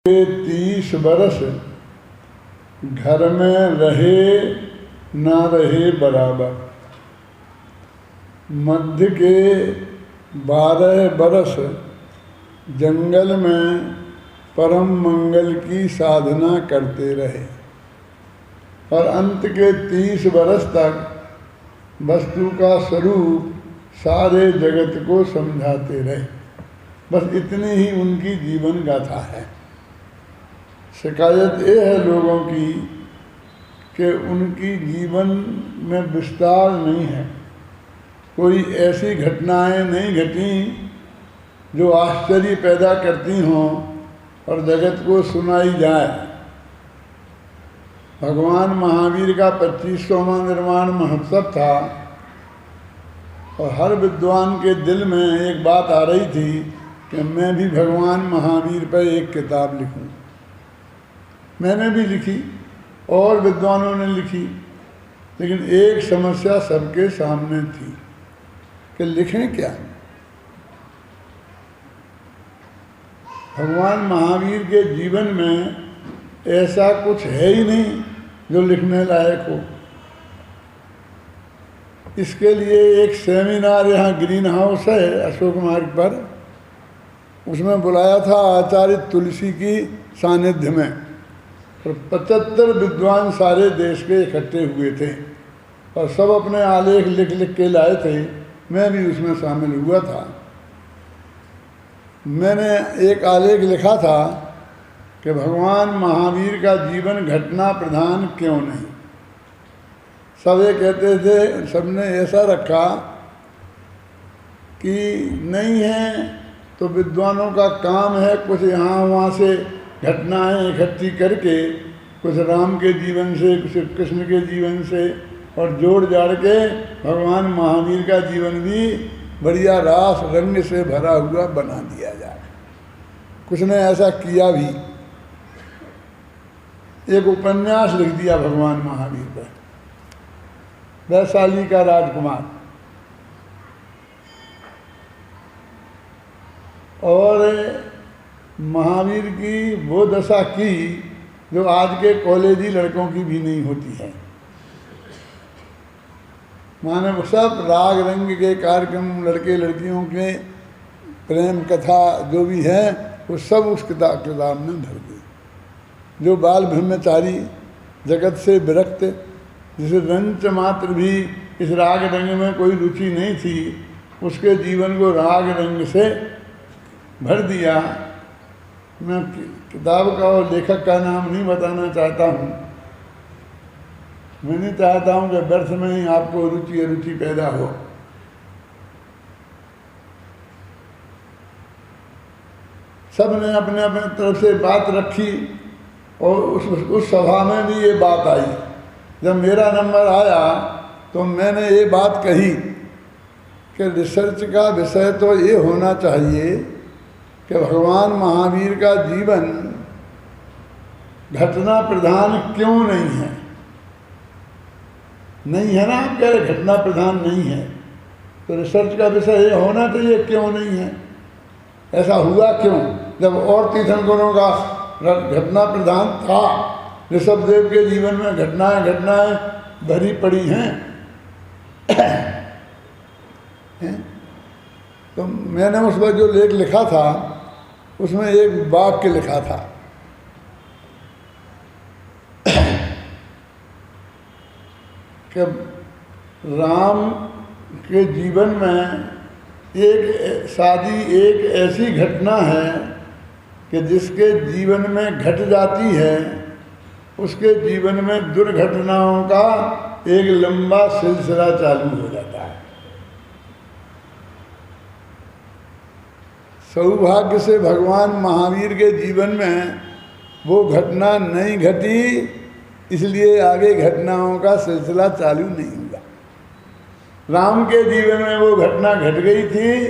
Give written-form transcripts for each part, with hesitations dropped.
के 30 बरस घर में रहे ना रहे बराबर, मध्य के 12 बरस जंगल में परम मंगल की साधना करते रहे और अंत के 30 बरस तक वस्तु का स्वरूप सारे जगत को समझाते रहे। बस इतनी ही उनकी जीवन गाथा है। शिकायत ये है लोगों की कि उनकी जीवन में विस्तार नहीं है, कोई ऐसी घटनाएं नहीं घटी जो आश्चर्य पैदा करती हों और जगत को सुनाई जाए। भगवान महावीर का 25वां निर्वाण महोत्सव था और हर विद्वान के दिल में एक बात आ रही थी कि मैं भी भगवान महावीर पर एक किताब लिखूं। मैंने भी लिखी और विद्वानों ने लिखी, लेकिन एक समस्या सबके सामने थी कि लिखें क्या। भगवान महावीर के जीवन में ऐसा कुछ है ही नहीं जो लिखने लायक हो। इसके लिए एक सेमिनार यहाँ ग्रीन हाउस है अशोक मार्ग पर, उसमें बुलाया था आचार्य तुलसी की सानिध्य में और 75 विद्वान सारे देश के इकट्ठे हुए थे और सब अपने आलेख लिख लिख के लाए थे। मैं भी उसमें शामिल हुआ था। मैंने एक आलेख लिखा था कि भगवान महावीर का जीवन घटना प्रधान क्यों नहीं। सब ये कहते थे, सबने ऐसा रखा कि नहीं है तो विद्वानों का काम है कुछ यहाँ वहाँ से घटनाएं इकट्ठी करके, कुछ राम के जीवन से, कुछ कृष्ण के जीवन से और जोड़ जाड़ के भगवान महावीर का जीवन भी बढ़िया रास रंग से भरा हुआ बना दिया जाए। कुछ ने ऐसा किया भी, एक उपन्यास लिख दिया भगवान महावीर पर, वैशाली का राजकुमार, और महावीर की वो दशा की जो आज के कॉलेजी लड़कों की भी नहीं होती है। माने वो सब राग रंग के कार्यक्रम, लड़के लड़कियों के प्रेम कथा जो भी है वो सब उस किताब में भर गई। जो बाल ब्रह्मचारी जगत से विरक्त, जिसे रंच मात्र भी इस राग रंग में कोई रुचि नहीं थी, उसके जीवन को राग रंग से भर दिया। मैं किताब का और लेखक का नाम नहीं बताना चाहता हूँ। मैं नहीं चाहता हूँ कि व्यर्थ में ही आपको रुचि अरुचि पैदा हो। सब ने अपने अपने तरफ से बात रखी और उस सभा में भी ये बात आई। जब मेरा नंबर आया तो मैंने ये बात कही कि रिसर्च का विषय तो ये होना चाहिए कि भगवान महावीर का जीवन घटना प्रधान क्यों नहीं है। नहीं है ना, आप कह रहे घटना प्रधान नहीं है, तो रिसर्च का विषय ये होना चाहिए क्यों नहीं है। ऐसा हुआ क्यों जब और तीर्थंकरों का घटना प्रधान था। ऋषभदेव के जीवन में घटनाएं भरी पड़ी हैं। तो मैंने उस पर जो लेख लिखा था उसमें एक वाक्य लिखा था कि राम के जीवन में एक ऐसी घटना है कि जिसके जीवन में घट जाती है, उसके जीवन में दुर्घटनाओं का एक लंबा सिलसिला चालू हो जाता है। सौभाग्य से भगवान महावीर के जीवन में वो घटना नहीं घटी, इसलिए आगे घटनाओं का सिलसिला चालू नहीं हुआ। राम के जीवन में वो घटना घट गई थी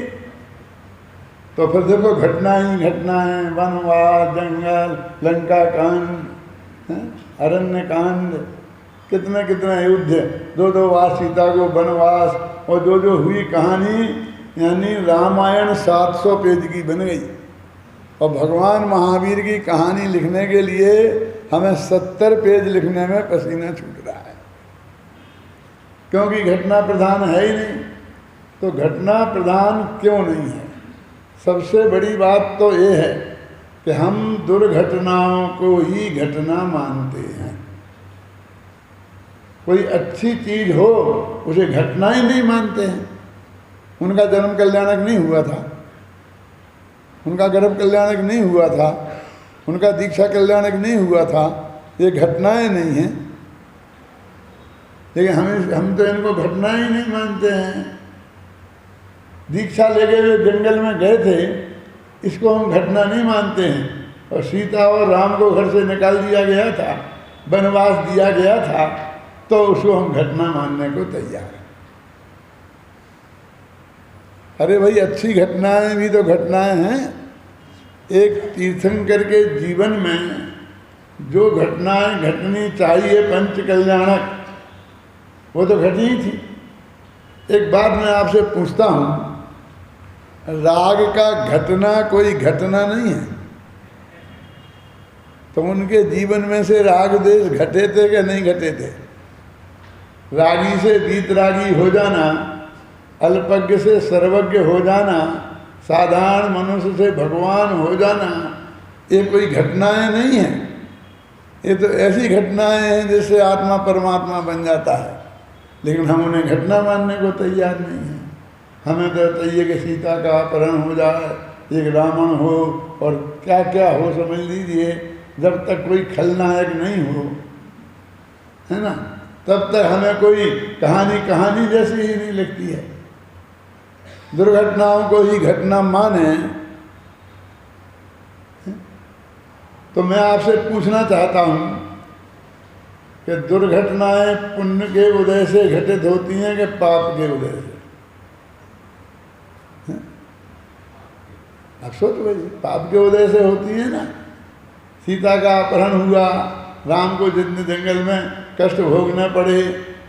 तो फिर देखो घटना ही घटना है। वनवास, जंगल, लंका कांड, अरण्य कांड, कितने कितने युद्ध, 2 बार सीता को वनवास, और जो हुई कहानी, यानी रामायण 700 पेज की बन गई। और भगवान महावीर की कहानी लिखने के लिए हमें 70 पेज लिखने में पसीना छूट रहा है, क्योंकि घटना प्रधान है ही नहीं। तो घटना प्रधान क्यों नहीं है? सबसे बड़ी बात तो ये है कि हम दुर्घटनाओं को ही घटना मानते हैं। कोई अच्छी चीज हो उसे घटना ही नहीं मानते हैं। उनका जन्म कल्याणक नहीं हुआ था, उनका गर्भ कल्याणक नहीं हुआ था, उनका दीक्षा कल्याणक नहीं हुआ था, ये घटनाएं नहीं हैं। लेकिन हम तो इनको घटनाएं ही नहीं मानते हैं। दीक्षा लेके हुए जंगल में गए थे, इसको हम घटना नहीं मानते हैं। और सीता और राम को घर से निकाल दिया गया था, वनवास दिया गया था, तो उसको हम घटना मानने को तैयार हैं। अरे भाई, अच्छी घटनाएं भी तो घटनाएं हैं। एक तीर्थंकर के जीवन में जो घटनाएं घटनी चाहिए पंच कल्याणक, वो तो घटी ही थी। एक बात मैं आपसे पूछता हूं, राग का घटना कोई घटना नहीं है, तो उनके जीवन में से राग देश घटे थे कि नहीं घटे थे? रागी से वीतरागी हो जाना, अल्पज्ञ से सर्वज्ञ हो जाना, साधारण मनुष्य से भगवान हो जाना, ये कोई घटनाएं नहीं है। ये तो ऐसी घटनाएं हैं जिससे आत्मा परमात्मा बन जाता है। लेकिन हम उन्हें घटना मानने को तैयार नहीं हैं। हमें तो चाहिए कि सीता का अपहरण हो जाए, एक रावण हो और क्या क्या हो, समझ लीजिए। जब तक कोई खलनायक नहीं हो, है ना, तब तक हमें कोई कहानी जैसी ही नहीं लगती है। दुर्घटनाओं को ही घटना माने। तो मैं आपसे पूछना चाहता हूं कि दुर्घटनाएं पुण्य के उदय से घटित होती हैं कि पाप के उदय से? आप सोचो भाई, पाप के उदय से होती है ना। सीता का अपहरण हुआ, राम को जितने जंगल में कष्ट भोगने पड़े,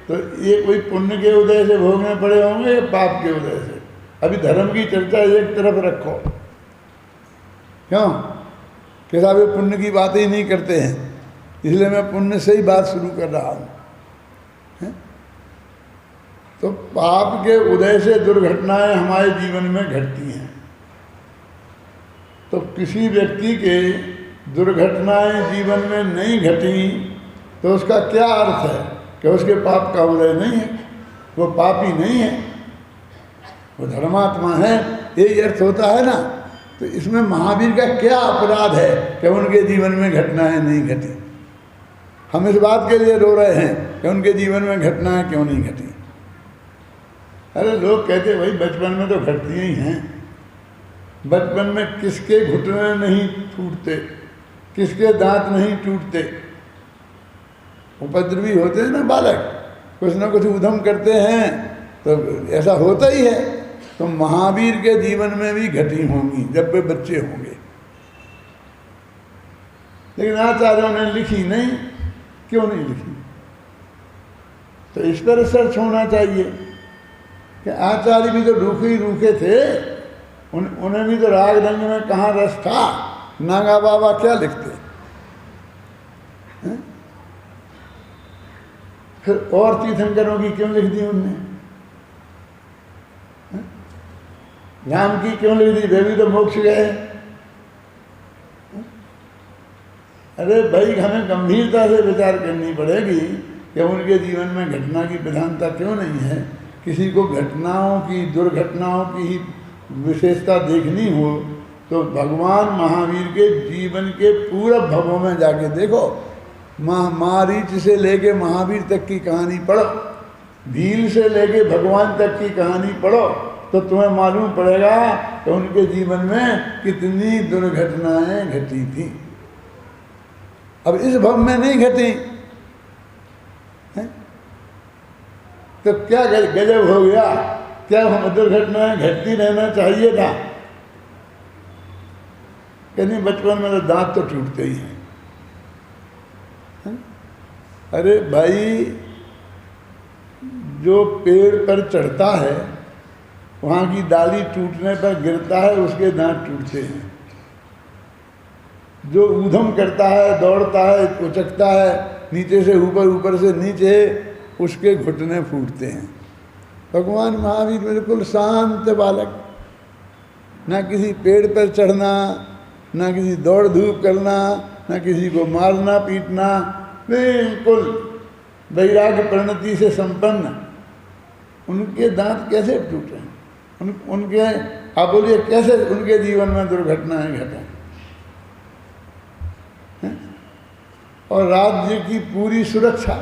तो ये कोई पुण्य के उदय से भोगने पड़े होंगे या पाप के उदय से? अभी धर्म की चर्चा एक तरफ रखो, क्यों कि साहब ये पुण्य की बातें ही नहीं करते हैं, इसलिए मैं पुण्य से ही बात शुरू कर रहा हूँ। तो पाप के उदय से दुर्घटनाएं हमारे जीवन में घटती हैं। तो किसी व्यक्ति के दुर्घटनाएं जीवन में नहीं घटी तो उसका क्या अर्थ है? कि उसके पाप का उदय नहीं है, वो पापी नहीं है, वो धर्मात्मा है, यही अर्थ होता है ना। तो इसमें महावीर का क्या अपराध है कि उनके जीवन में घटनाएं नहीं घटी? हम इस बात के लिए रो रहे हैं कि उनके जीवन में घटनाएं क्यों नहीं घटी। अरे लोग कहते भाई बचपन में तो घटती ही हैं। बचपन में किसके घुटने नहीं टूटते, किसके दांत नहीं टूटते? उपद्रवी होते हैं ना बालक, कुछ ना कुछ उधम करते हैं, तो ऐसा होता ही है। तो महावीर के जीवन में भी घटी होंगी जब वे बच्चे होंगे, लेकिन आचार्यों ने लिखी नहीं। क्यों नहीं लिखी? तो इस पर रिसर्च होना चाहिए कि आचार्य भी तो रूखे थे, उन्हें भी तो राग रंग में कहाँ रस था। नागा बाबा क्या लिखते हैं? फिर और तीर्थंकरों की क्यों लिख दी उनने? राम की क्यों लिख दी? वे भी तो मोक्ष गए। अरे भाई, हमें गंभीरता से विचार करनी पड़ेगी कि उनके जीवन में घटना की प्रधानता क्यों नहीं है। किसी को घटनाओं की, दुर्घटनाओं की ही विशेषता देखनी हो तो भगवान महावीर के जीवन के पूरे भवों में जाके देखो। मारीच से लेके महावीर तक की कहानी पढ़ो, भील से लेके भगवान तक की कहानी पढ़ो, तो तुम्हें मालूम पड़ेगा कि उनके जीवन में कितनी दुर्घटनाएं घटी थी। अब इस भव में नहीं घटी है? तो क्या गजब हो गया? क्या हम दुर्घटनाएं घटती रहना चाहिए था? कि नहीं, बचपन में तो दांत तो टूटते ही हैं। अरे भाई, जो पेड़ पर चढ़ता है वहाँ की डाली टूटने पर गिरता है, उसके दांत टूटते हैं। जो ऊधम करता है, दौड़ता है, उचकता है, नीचे से ऊपर, ऊपर से नीचे, उसके घुटने फूटते हैं। भगवान महावीर बिल्कुल शांत बालक, ना किसी पेड़ पर चढ़ना, ना किसी दौड़ धूप करना, ना किसी को मारना पीटना, बिल्कुल वैराग्य परिणति से संपन्न। उनके दांत कैसे टूटे? उनके आप बोलिए कैसे उनके जीवन में दुर्घटनाएं घटें? और राज्य की पूरी सुरक्षा,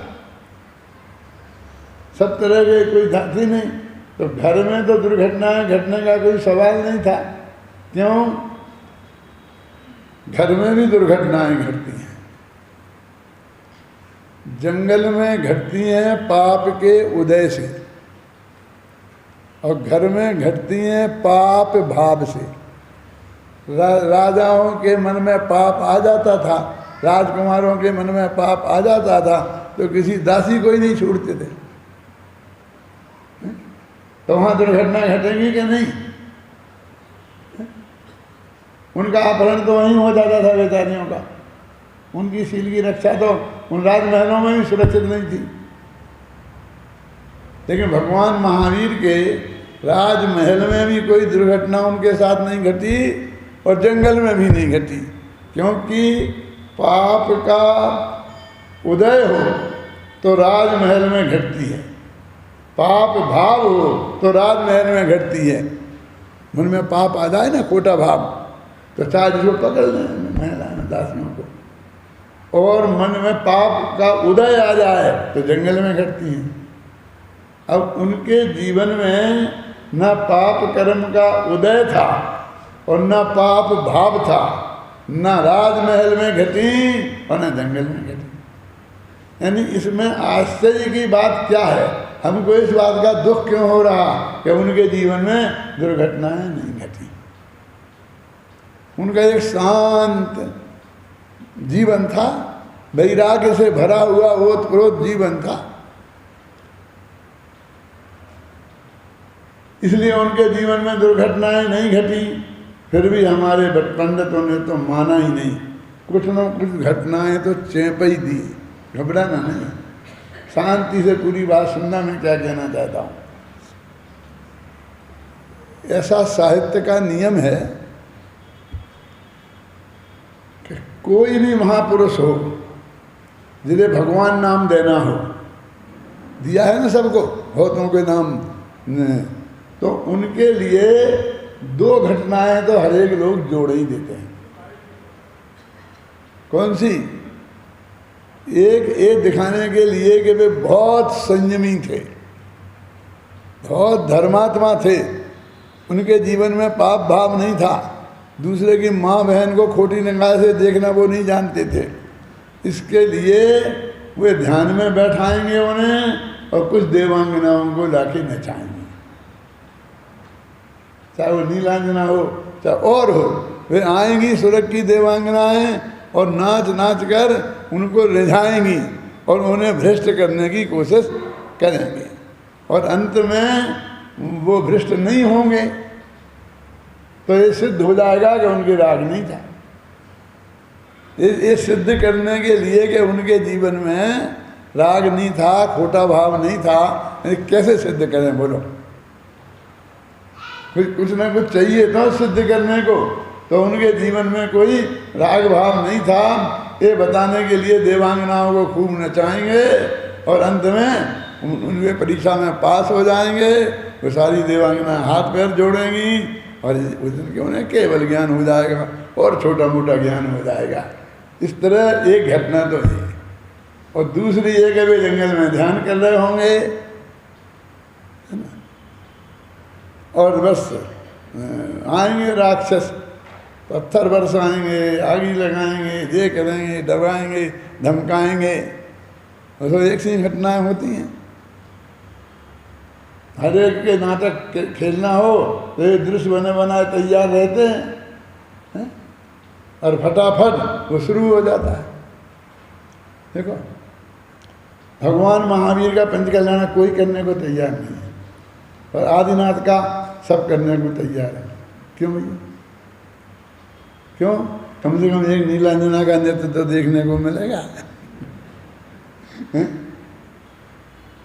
सब तरह के कोई धाती नहीं, तो घर में तो दुर्घटनाएं घटने का कोई सवाल नहीं था। क्यों? घर में भी दुर्घटनाएं घटती हैं, जंगल में घटती हैं पाप के उदय से, और घर में घटती हैं पाप भाव से। राजाओं के मन में पाप आ जाता था, राजकुमारों के मन में पाप आ जाता था, तो किसी दासी को ही नहीं छोड़ते थे। तो वहाँ दुर्घटना घटेंगी कि नहीं? उनका अपहरण तो वहीं हो जाता था बेचारियों का। उनकी सील की रक्षा तो उन राजमहलों में भी सुरक्षित नहीं थी। लेकिन भगवान महावीर के राजमहल में भी कोई दुर्घटना उनके साथ नहीं घटी, और जंगल में भी नहीं घटी, क्योंकि पाप का उदय हो तो राजमहल में घटती है, पाप भाव हो तो राजमहल में घटती है। मन में पाप आ जाए ना, खोटा भाव, तो चाहे जिसको पकड़ लें महिला दासियों को, और मन में पाप का उदय आ जाए तो जंगल में घटती हैं। अब उनके जीवन में न पाप कर्म का उदय था और न पाप भाव था, न राजमहल में घटी और न जंगल में घटी। यानी इसमें आश्चर्य की बात क्या है? हमको इस बात का दुख क्यों हो रहा कि उनके जीवन में दुर्घटनाएं नहीं घटी? उनका एक शांत जीवन था, वैराग्य से भरा हुआ ओतप्रोत जीवन था, इसलिए उनके जीवन में दुर्घटनाएं नहीं घटी। फिर भी हमारे पंडितों ने तो माना ही नहीं, कुछ न कुछ घटनाएं तो चेप ही दी, घबराना नहीं, शांति से पूरी बात सुनना। मैं क्या कहना चाहता हूँ, ऐसा साहित्य का नियम है कि कोई भी महापुरुष हो जिसे भगवान नाम देना हो, दिया है ना सबको, बहुतों के नाम, तो उनके लिए दो घटनाएं तो हर एक लोग जोड़ ही देते हैं। कौन सी? एक ये दिखाने के लिए कि वे बहुत संयमी थे, बहुत धर्मात्मा थे, उनके जीवन में पाप भाव नहीं था, दूसरे की माँ बहन को खोटी निगाह से देखना वो नहीं जानते थे। इसके लिए वे ध्यान में बैठाएंगे उन्हें और कुछ देवांगनाओं को लाके नचाएंगे, चाहे वो नीलांजना हो चाहे और हो, वे आएंगी स्वर्ग की देवांगनाएं और नाच नाच कर उनको रिझाएंगी और उन्हें भ्रष्ट करने की कोशिश करेंगे, और अंत में वो भ्रष्ट नहीं होंगे तो ये सिद्ध हो जाएगा कि उनके राग नहीं था। ये सिद्ध करने के लिए कि उनके जीवन में राग नहीं था, खोटा भाव नहीं था, कैसे सिद्ध करें बोलो? कुछ ना कुछ चाहिए तो सिद्ध करने को, तो उनके जीवन में कोई राग भाव नहीं था, ये बताने के लिए देवांगनाओं को खूब नचाएंगे और अंत में उनके परीक्षा में पास हो जाएंगे। वो सारी देवांगना हाथ पैर जोड़ेंगी और उस दिन के उन्हें केवल ज्ञान हो जाएगा और छोटा मोटा ज्ञान हो जाएगा। इस तरह एक घटना तो है, और दूसरी एक है वे जंगल में ध्यान कर रहे होंगे, है ना, और बस आएंगे राक्षस, पत्थर बरसाएंगे, आगी लगाएंगे, ये करेंगे, डराएंगे, धमकाएंगे, और तो एक सी घटनाएं होती हैं। हर एक के नाटक खेलना हो तो ये दृश्य बने बनाए तैयार रहते हैं, और फटाफट वो शुरू हो जाता है। देखो भगवान महावीर का पंचकल्याण कोई करने को तैयार नहीं है, और आदिनाथ का सब करने को तैयार है। क्यों भैया? क्यों? कम से कम एक नीलांजना का नृत्य तो देखने को मिलेगा।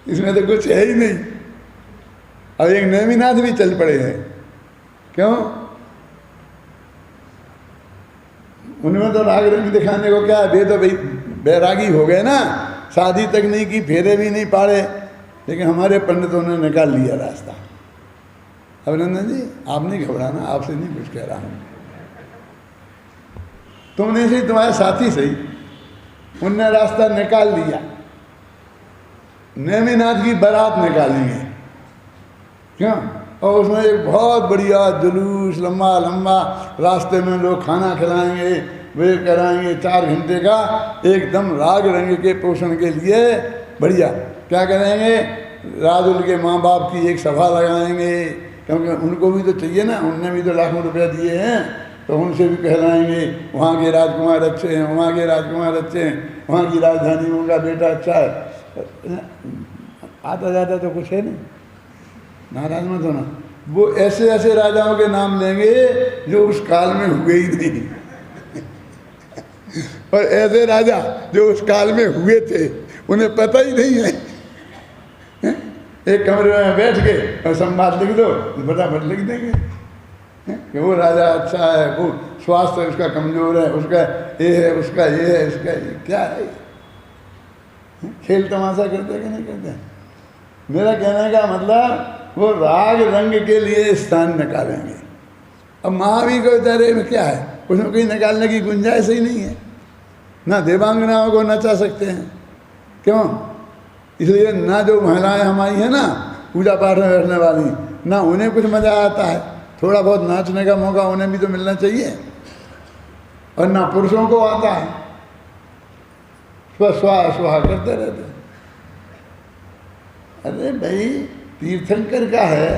इसमें तो कुछ है ही नहीं। अब एक नेमिनाथ भी चल पड़े हैं, क्यों? उनमें तो राग रंग दिखाने को क्या है, वे तो भाई बैरागी हो गए ना, शादी तक नहीं की, फेरे भी नहीं पाड़े, लेकिन हमारे पंडितों ने निकाल लिया रास्ता। अभिनंदन जी, आप नहीं घबराना, आपसे नहीं कुछ कह रहा हूं, तुमने सही, तुम्हारे साथी सही, उनने रास्ता निकाल लिया। नेमिनाथ की बारात निकालेंगे, क्यों? और उसमें एक बहुत बढ़िया जुलूस, लंबा लंबा, रास्ते में लोग खाना खिलाएंगे, वे कराएंगे 4 घंटे का, एकदम राग रंग के पोषण के लिए बढ़िया। क्या करेंगे? राजुल के माँ बाप की एक सभा लगाएंगे, क्योंकि उनको भी तो चाहिए ना, उनने भी तो लाखों रुपया दिए हैं, तो उनसे भी कहलाएंगे वहाँ के राजकुमार अच्छे हैं, वहाँ के राजकुमार अच्छे हैं, वहाँ की राजधानी में उनका बेटा अच्छा है। आता जाता तो कुछ है नहीं, नाराज मत होना। वो ऐसे ऐसे राजाओं के नाम लेंगे जो उस काल में हुए ही नहीं और ऐसे राजा जो उस काल में हुए थे उन्हें पता ही नहीं है। एक कमरे में बैठ के और संवाद लिख दो, फटाफट लिख देंगे कि वो राजा अच्छा है, वो स्वास्थ्य उसका कमजोर है, उसका ये है, उसका ये है, इसका ये क्या है। खेल तमाशा करते कि नहीं करते? मेरा कहने का मतलब वो राग रंग के लिए स्थान निकालेंगे। अब महावीर को बेचारे में क्या है, उसमें कोई निकालने की गुंजाइश ही नहीं है। ना देवांगनाओं को नचा सकते हैं, क्यों? इसलिए ना जो महिलाएं हमारी हैं ना पूजा पाठ में बैठने वाली, ना उन्हें कुछ मज़ा आता है, थोड़ा बहुत नाचने का मौका उन्हें भी तो मिलना चाहिए, और ना पुरुषों को आता है, स्वाहा स्वाहा करते रहते। अरे भाई तीर्थंकर का है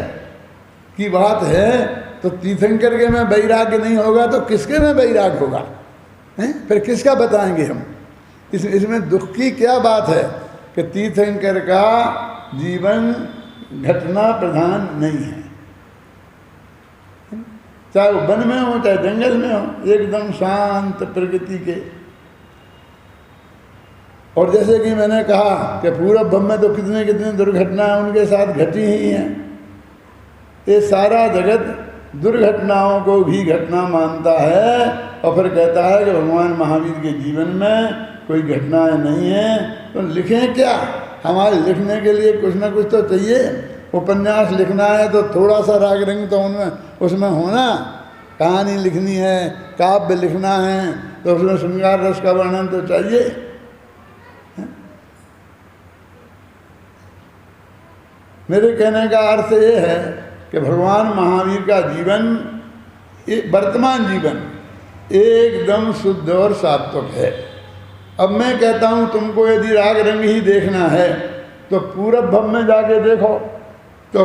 की बात है, तो तीर्थंकर के में वैराग्य नहीं होगा तो किसके में वैराग्य होगा? हैं? फिर किसका बताएंगे हम? इसमें दुख की क्या बात है कि तीर्थंकर का जीवन घटना प्रधान नहीं है, चाहे वो वन में हो चाहे जंगल में हो, एकदम शांत प्रकृति के। और जैसे कि मैंने कहा कि पूरब भव में तो कितनी कितनी दुर्घटनाएं उनके साथ घटी ही हैं। ये सारा जगत दुर्घटनाओं को भी घटना मानता है और फिर कहता है कि भगवान महावीर के जीवन में कोई घटनाएं नहीं है, तो लिखें क्या? हमारे लिखने के लिए कुछ ना कुछ तो चाहिए। उपन्यास लिखना है तो थोड़ा सा राग रंग तो उनमें उसमें होना, कहानी लिखनी है, काव्य लिखना है तो उसमें श्रृंगार रस का वर्णन तो चाहिए। मेरे कहने का अर्थ ये है कि भगवान महावीर का जीवन, वर्तमान जीवन एकदम शुद्ध और सात्विक है। अब मैं कहता हूँ तुमको यदि राग रंग ही देखना है तो पूरब भव में जाके देखो, तो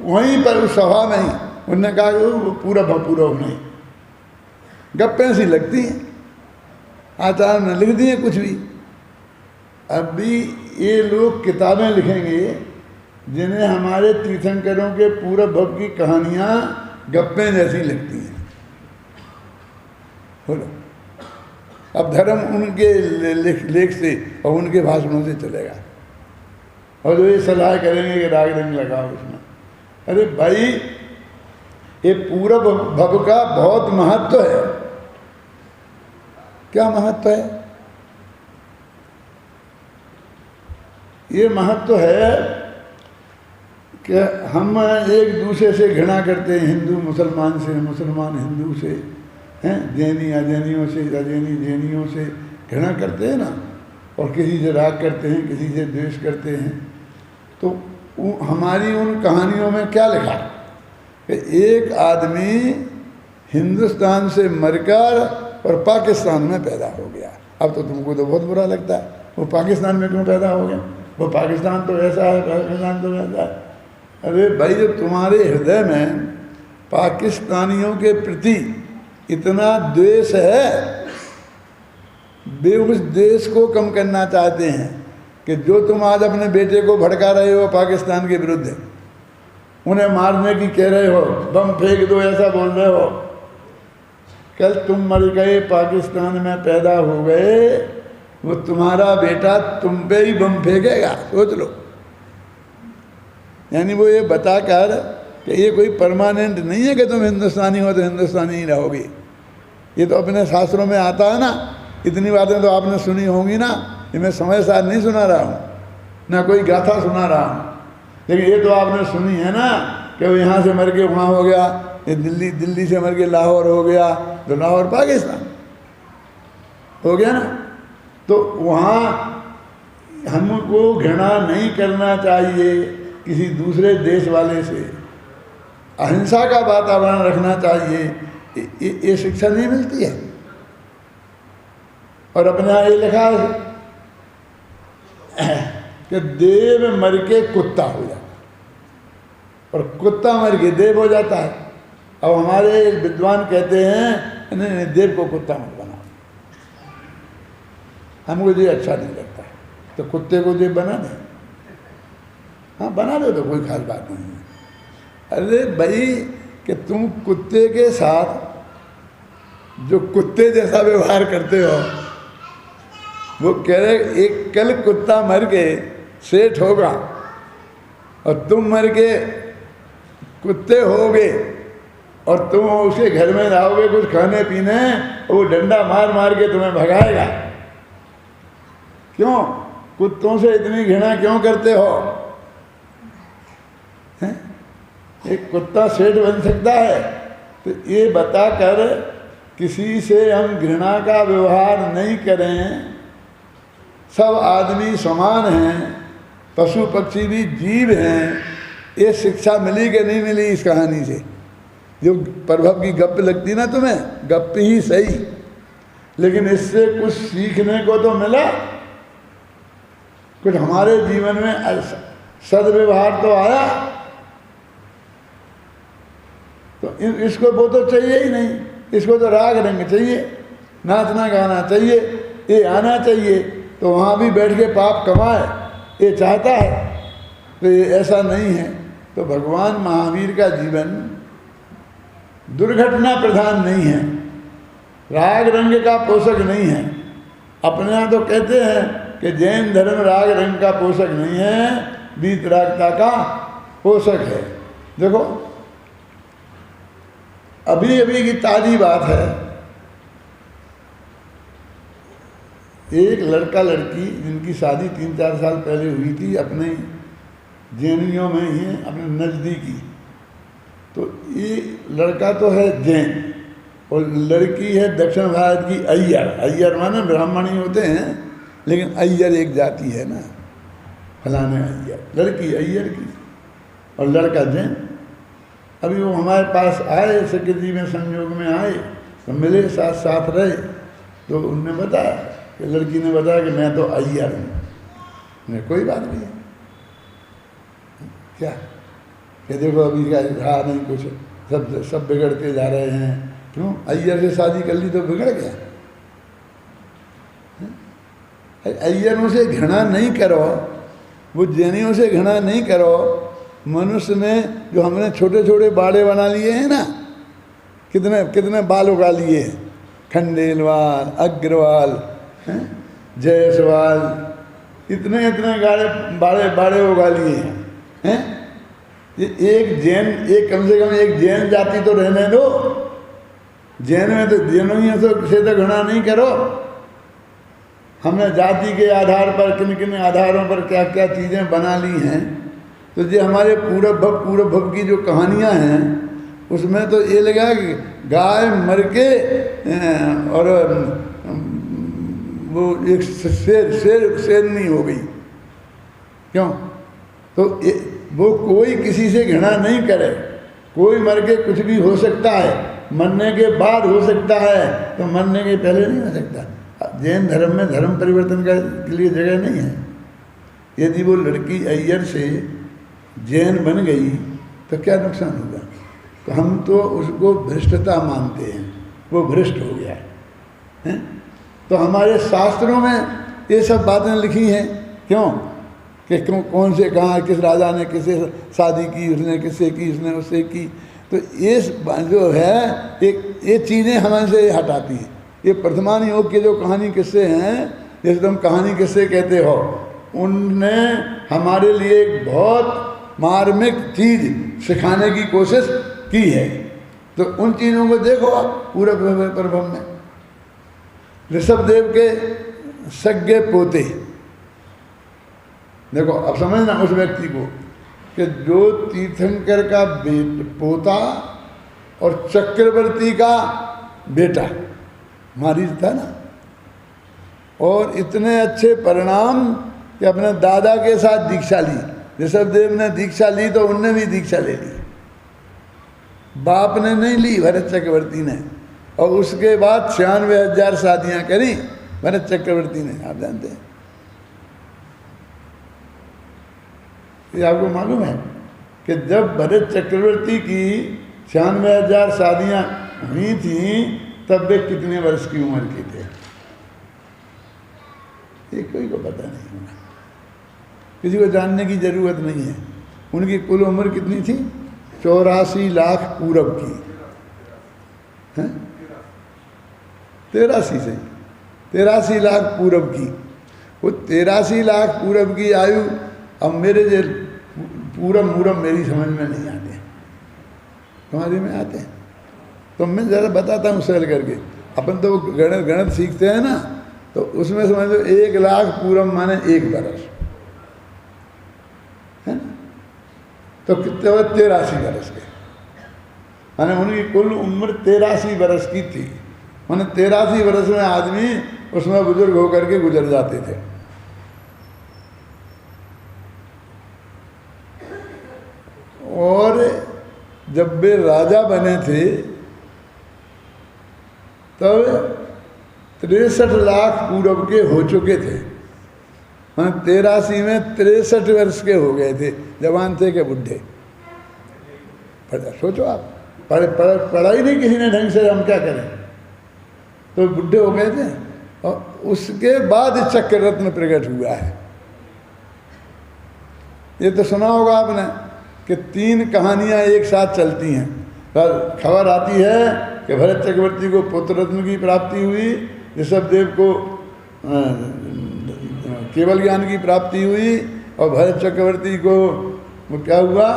वहीं पर उस सभा में ही उन्होंने कहा कि पूरब भव पूरब नहीं, गप्पें सी लगती हैं, आचार्य ने लिख दिए कुछ भी। अभी ये लोग किताबें लिखेंगे जिन्हें हमारे तीर्थंकरों के पूरब भव की कहानियाँ गप्पें जैसी लगती हैं। बोलो, अब धर्म उनके लेख से और उनके भाषणों से चलेगा, और जो ये सलाह करेंगे कि राग रंग लगाओ उसमें। अरे भाई ये पूरब भव का बहुत महत्व है। क्या महत्व है? ये महत्व है कि हम एक दूसरे से घृणा करते हैं, हिंदू मुसलमान से, मुसलमान हिंदू से, हैं, जैनी अजैनियों से, अजैनी जैनियों से घृणा करते हैं ना, और किसी से राग करते हैं, किसी से द्वेष करते हैं। तो हमारी उन कहानियों में क्या लिखा कि एक आदमी हिंदुस्तान से मरकर और पाकिस्तान में पैदा हो गया। अब तो तुमको तो बहुत बुरा लगता है, वो पाकिस्तान में क्यों पैदा हो गया, वो पाकिस्तान तो ऐसा है, पाकिस्तान तो ऐसा है। अरे भाई, जो तुम्हारे हृदय में पाकिस्तानियों के प्रति इतना द्वेष है, वे उस देश को कम करना चाहते हैं कि जो तुम आज अपने बेटे को भड़का रहे हो पाकिस्तान के विरुद्ध, उन्हें मारने की कह रहे हो, बम फेंक दो ऐसा बोल रहे हो, कल तुम मर गए, पाकिस्तान में पैदा हो गए, वो तुम्हारा बेटा तुम पे ही बम फेंकेगा, सोच लो। यानी वो ये बताकर कि ये कोई परमानेंट नहीं है कि तुम हिंदुस्तानी हो तो हिंदुस्तानी ही रहोगे। ये तो अपने शास्त्रों में आता है ना, इतनी बातें तो आपने सुनी होंगी ना, ये मैं समय सार नहीं सुना रहा हूँ, ना कोई गाथा सुना रहा हूँ, लेकिन ये तो आपने सुनी है ना कि वो यहाँ से मर के वहाँ हो गया, ये दिल्ली से मर के लाहौर हो गया, तो लाहौर पाकिस्तान हो गया ना। तो वहाँ हमको घृणा नहीं करना चाहिए किसी दूसरे देश वाले से, अहिंसा का वातावरण रखना चाहिए, ये शिक्षा नहीं मिलती है। और अपने यहाँ ये लिखा है कि देव मर के कुत्ता हो जाता, और कुत्ता मर के देव हो जाता है। अब हमारे विद्वान कहते हैं नहीं नहीं, देव को कुत्ता मत बनाओ, हमको ये अच्छा नहीं लगता है, तो कुत्ते को देव बना दें। हाँ बना दो, तो कोई खास बात नहीं है। अरे भाई कि तुम कुत्ते के साथ जो कुत्ते जैसा व्यवहार करते हो, वो कह रहे एक कल कुत्ता मर के सेठ होगा और तुम मर के कुत्ते होगे, और तुम उसके घर में जाओगे कुछ खाने पीने, और वो डंडा मार मार के तुम्हें भगाएगा। क्यों? कुत्तों से इतनी घृणा क्यों करते हो? एक कुत्ता सेठ बन सकता है? तो ये बताकर किसी से हम घृणा का व्यवहार नहीं करें। सब आदमी समान हैं, पशु पक्षी भी जीव हैं। ये शिक्षा मिली कि नहीं मिली इस कहानी से? जो प्रभव की गप लगती ना तुम्हें, गप ही सही, लेकिन इससे कुछ सीखने को तो मिला, कुछ हमारे जीवन में सदव्यवहार तो आया। तो इसको वो तो चाहिए ही नहीं, इसको तो राग रंग चाहिए, नाचना गाना चाहिए, ये आना चाहिए, तो वहाँ भी बैठ के पाप कमाए, ये चाहता है। तो ये ऐसा नहीं है। तो भगवान महावीर का जीवन दुर्घटना प्रधान नहीं है, राग रंग का पोषक नहीं है। अपने यहाँ तो कहते हैं कि जैन धर्म राग रंग का पोषक नहीं है, वीतरागता का पोषक है। देखो अभी अभी की ताज़ी बात है, एक लड़का लड़की जिनकी शादी 3-4 साल पहले हुई थी अपने जैनियों में ही, अपने नज़दीकी। तो ये लड़का तो है जैन और लड़की है दक्षिण भारत की अय्यर। अय्यर माने ब्राह्मण ही होते हैं, लेकिन अय्यर एक जाति है ना, फलाने अय्यर। लड़की अय्यर की और लड़का जैन। अभी वो हमारे पास आए, सकृति में संयोग में आए, तो मिले, साथ साथ रहे। तो उनने बताया कि लड़की ने बताया कि मैं तो अय्यर हूँ। कोई बात नहीं है, क्या कि देखो अभी क्या रहा नहीं कुछ, सब बिगड़ते जा रहे हैं। क्यों? अय्यर से शादी कर ली तो बिगड़ गया। अय्यरों से घृणा नहीं करो, वो जैनियों से घृणा नहीं करो। मनुष्य ने जो हमने छोटे छोटे बाड़े बना लिए हैं ना, कितने कितने बाल उगा लिए हैं, खंडेलवाल, अग्रवाल, जयसवाल, इतने इतने बाड़े उगा लिए हैं। ये एक जैन, एक कम से कम एक जैन जाति तो रहने दो। जैन में तो जैनों से तो घृणा नहीं करो। हमने जाति के आधार पर किन किन आधारों पर क्या क्या चीज़ें बना ली हैं। तो ये हमारे पूर्व भव की जो कहानियाँ हैं, उसमें तो ये लगा कि गाय मर के और वो एक शेरनी हो गई। क्यों? तो वो कोई किसी से घृणा नहीं करे। कोई मर के कुछ भी हो सकता है, मरने के बाद हो सकता है, तो मरने के पहले नहीं हो सकता। जैन धर्म में धर्म परिवर्तन के लिए जगह नहीं है। यदि वो लड़की अय्यर से जैन बन गई तो क्या नुकसान होगा? तो हम तो उसको भ्रष्टता मानते हैं, वो भ्रष्ट हो गया है। तो हमारे शास्त्रों में ये सब बातें लिखी हैं। क्यों? कि कौन से कहाँ किस राजा ने किसे शादी की, उसने किससे की, उसने उससे की। तो ये जो है ये चीज़ें हमसे हटाती हैं। ये प्रथमान योग के जो कहानी किस्से हैं, जैसे तुम कहानी किस्से कहते हो, उनने हमारे लिए एक बहुत मार्मिक चीज़ सिखाने की कोशिश की है। तो उन चीज़ों को देखो आप पूरा प्रभव में। ऋषभदेव के सगे पोते, देखो अब समझना उस व्यक्ति को कि जो तीर्थंकर का पोता और चक्रवर्ती का बेटा मारीच था ना, और इतने अच्छे परिणाम कि अपने दादा के साथ दीक्षा ली। ऋषभदेव ने दीक्षा ली तो उनने भी दीक्षा ले ली, बाप ने नहीं ली, भरत चक्रवर्ती ने। और उसके बाद 96,000 शादियां करी भरत चक्रवर्ती ने, आप जानते हैं। ये आपको मालूम है कि जब भरत चक्रवर्ती की 96,000 शादियां हुई थी तब वे कितने वर्ष की उम्र के थे? ये कोई को पता नहीं होगा, किसी को जानने की जरूरत नहीं है। उनकी कुल उम्र कितनी थी? 84 लाख पूरब की है, 83 से 83 लाख पूरब की। वो 83 लाख पूरब की आयु अब मेरे जो पूरब मूरब मेरी समझ में नहीं आते, तुम्हारे में आते हैं। तो मैं ज़रा बताता हूँ सरल करके। अपन तो गणित सीखते हैं ना, तो उसमें समझ लो 1 लाख पूरब माने 1 बरस है ना। तो कितने हुए? 83 बरस के, माने उनकी कुल उम्र 83 बरस की थी। माने 83 बरस में आदमी उसमें बुजुर्ग होकर के गुजर जाते थे। और जब वे राजा बने थे तब 63 लाख पूरब के हो चुके थे। हाँ, 83 में 63 वर्ष के हो गए थे, जवान थे के बुढ़े। सोचो आप, पढ़ाई नहीं किसी ने ढंग से, हम क्या करें, तो बुढ़े हो गए थे। और उसके बाद चक्र रत्न प्रकट हुआ है। ये तो सुना होगा आपने कि 3 कहानियां एक साथ चलती हैं। खबर आती है कि भरत चक्रवर्ती को पुत्र रत्न की प्राप्ति हुई, ऋषभदेव को केवल ज्ञान की प्राप्ति हुई, और भरत चक्रवर्ती को वो क्या हुआ,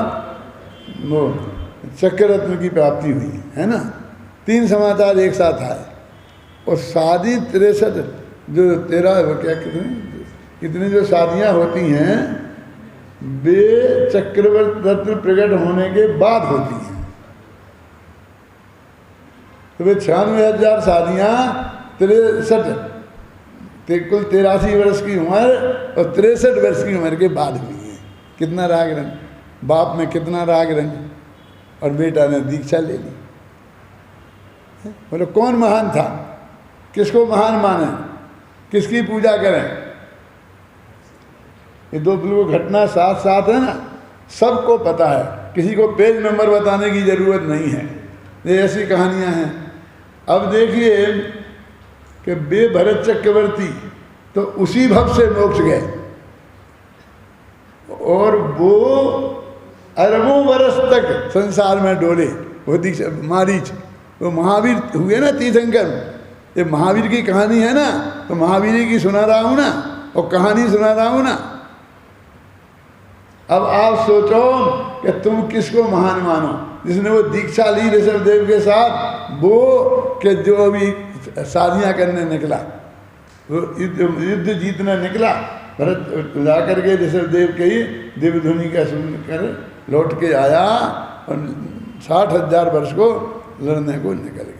वो चक्र रत्न की प्राप्ति हुई, है ना। 3 समाचार एक साथ आए। और शादी 63 जो 13 क्या कितनी जो शादियां होती हैं वे चक्रवर्ती रत्न प्रकट होने के बाद होती हैं। तो वे 96,000 शादियां 63 कुल 83 वर्ष की उम्र और 63 वर्ष की उम्र के बाद हुई है। कितना राग रंग, बाप में कितना राग रंग, और बेटा ने दीक्षा ले ली। बोले कौन महान था, किसको महान माने, किसकी पूजा करें? ये 2 घटना साथ साथ है ना, सबको पता है, किसी को पेज नंबर बताने की जरूरत नहीं है। ये ऐसी कहानियां हैं। अब देखिए कि बे भरत चक्रवर्ती तो उसी भव से मोक्ष गए, और वो अरबों वर्ष तक संसार में डोले। वो मारीच, वो महावीर हुए ना तीर्थंकर। ये महावीर की कहानी है ना, तो महावीर की सुना रहा हूं ना, और कहानी सुना रहा हूं ना। अब आप सोचो कि तुम किसको महान मानो, जिसने वो दीक्षा ली ऋषभदेव के साथ, वो कि जो अभी शादियां करने निकला, वो युद्ध जीतने निकला, भरत जा करके ऋषभदेव के ही दिव्य ध्वनि का सुनकर लौट के आया और 60,000 वर्ष को लड़ने को निकल गया।